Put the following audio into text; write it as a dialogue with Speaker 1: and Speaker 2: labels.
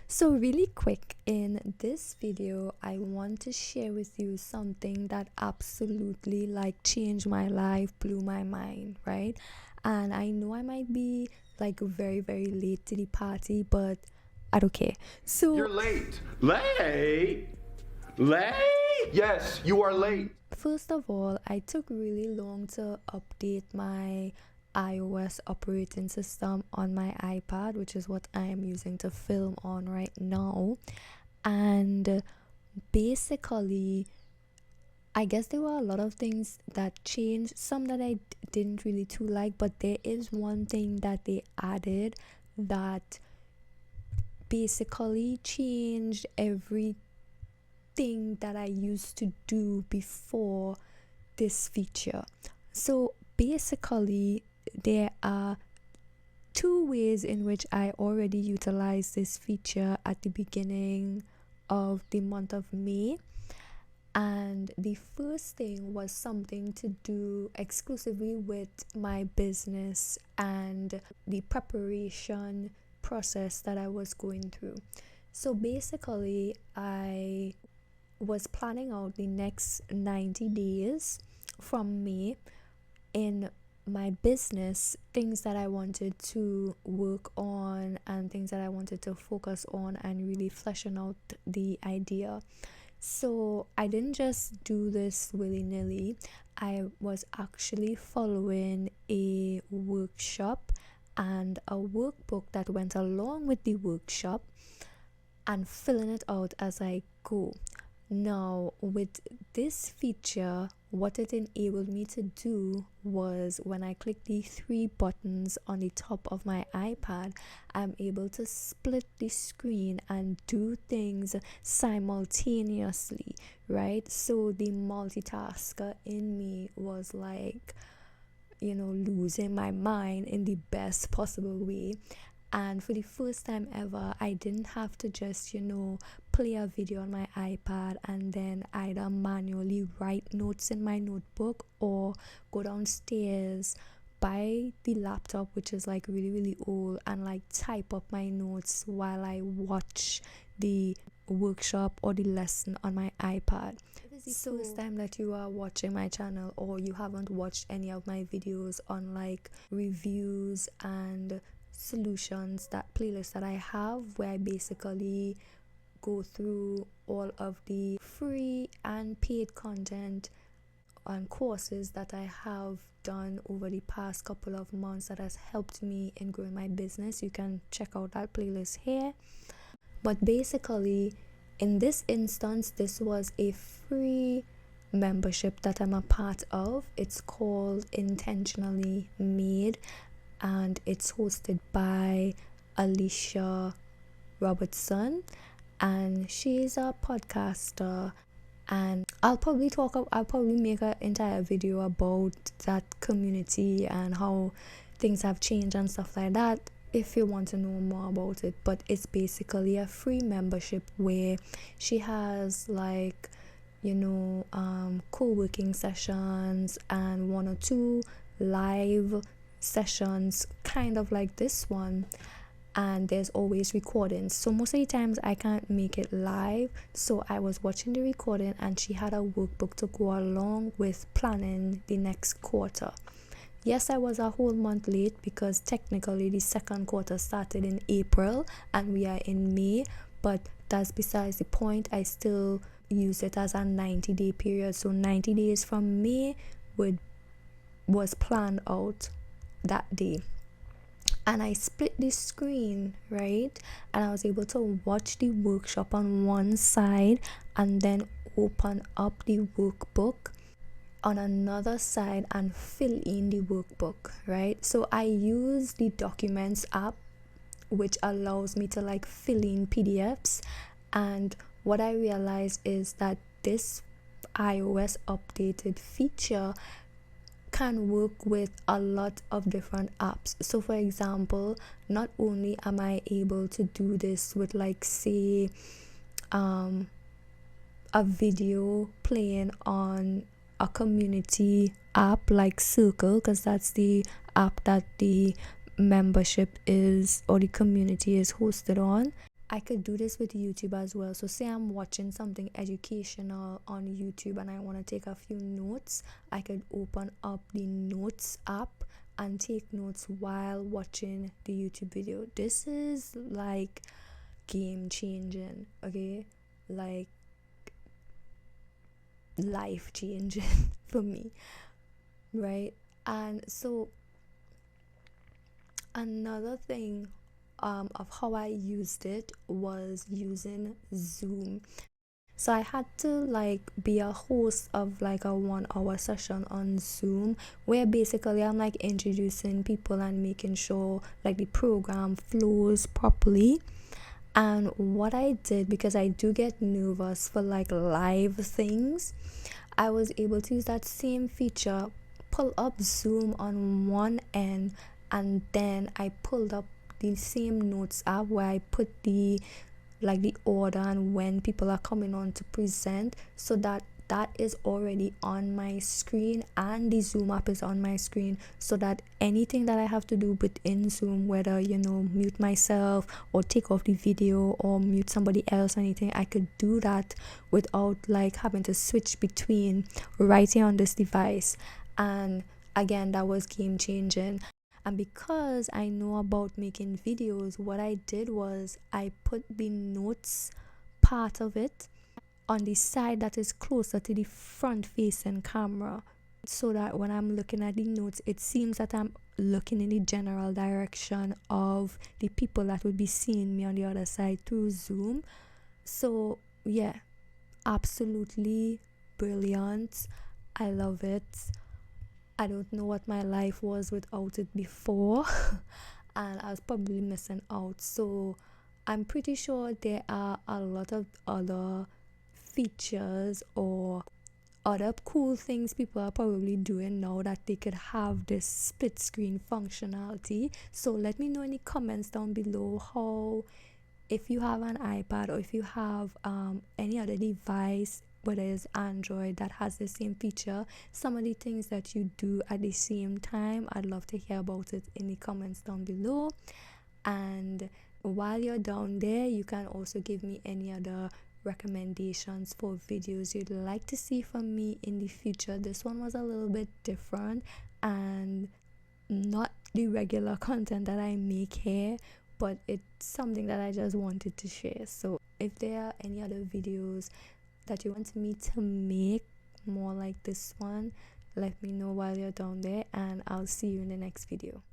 Speaker 1: So really quick, in this video I want to share with you something that absolutely changed my life, blew my mind, right? And I know I might be very very late to the party, but I don't care.
Speaker 2: You're
Speaker 1: So
Speaker 2: late. Late? Late? Yes, you are late.
Speaker 1: first of all, I took really long to update my iOS operating system on my iPad, which is what I am using to film on right now. And basically, I guess there were a lot of things that changed, some that I didn't really too like, but there is one thing that they added that basically changed everything that I used to do before this feature. So basically, there are two ways in which I already utilized this feature at the beginning of the month of May. And the first thing was something to do exclusively with my business and the preparation process that I was going through. So basically, I was planning out the next 90 days from May in my business, things that I wanted to work on and things that I wanted to focus on, and really fleshing out the idea. So I didn't just do this willy-nilly. I was actually following a workshop and a workbook that went along with the workshop and filling it out as I go. Now, with this feature, what it enabled me to do was when I click the three buttons on the top of my iPad, I'm able to split the screen and do things simultaneously, right? So the multitasker in me was losing my mind in the best possible way. And for the first time ever, I didn't have to just play a video on my iPad and then either manually write notes in my notebook or go downstairs, buy the laptop, which is really really old, and type up my notes while I watch the workshop or the lesson on my iPad. So first time that you are watching my channel, or you haven't watched any of my videos on reviews and solutions, that playlist that I have, where I basically go through all of the free and paid content and courses that I have done over the past couple of months that has helped me in growing my business. You can check out that playlist here. But basically, in this instance, this was a free membership that I'm a part of. It's called Intentionally Made, and it's hosted by Alicia Robertson, and she's a podcaster. And I'll probably make an entire video about that community and how things have changed and stuff like that if you want to know more about it. But it's basically a free membership where she has co-working sessions and one or two live sessions, kind of like this one, and there's always recordings. So most of the times I can't make it live, so I was watching the recording, and she had a workbook to go along with planning the next quarter. Yes, I was a whole month late because technically the second quarter started in April and we are in May, but that's besides the point. I still use it as a 90-day period. So 90 days from May was planned out that day. And I split the screen, right? And I was able to watch the workshop on one side and then open up the workbook on another side and fill in the workbook, right? So I use the Documents app, which allows me to fill in PDFs. And what I realized is that this iOS updated feature can work with a lot of different apps. So for example, not only am I able to do this with say a video playing on a community app like Circle, because that's the app that the membership is, or the community is hosted on. I could do this with YouTube as well. So say I'm watching something educational on YouTube and I want to take a few notes, I could open up the notes app and take notes while watching the YouTube video. This is like game changing, okay? Like life changing for me, right? And so another thing of how I used it was using Zoom. So I had to like be a host of like a 1 hour session on Zoom where basically I'm like introducing people and making sure like the program flows properly. And what I did, because I do get nervous for like live things, I was able to use that same feature, pull up Zoom on one end, and then I pulled up the same notes app where I put the like the order and when people are coming on to present, so that that is already on my screen and the Zoom app is on my screen, so that anything that I have to do within Zoom, whether mute myself or take off the video or mute somebody else or anything, I could do that without like having to switch between writing on this device. And again, that was game changing. And because I know about making videos, what I did was I put the notes part of it on the side that is closer to the front facing camera, so that when I'm looking at the notes, it seems that I'm looking in the general direction of the people that would be seeing me on the other side through Zoom. So, yeah, absolutely brilliant. I love it. I don't know what my life was without it before, and I was probably missing out. So, I'm pretty sure there are a lot of other features or other cool things people are probably doing now that they could have this split screen functionality. So let me know in the comments down below how, if you have an iPad or if you have any other device, whether it's Android, that has the same feature, some of the things that you do at the same time. I'd love to hear about it in the comments down below. And while you're down there, you can also give me any other recommendations for videos you'd like to see from me in the future. This one was a little bit different and not the regular content that I make here, but it's something that I just wanted to share. So if there are any other videos that you want me to make more like this one, let me know while you're down there, and I'll see you in the next video.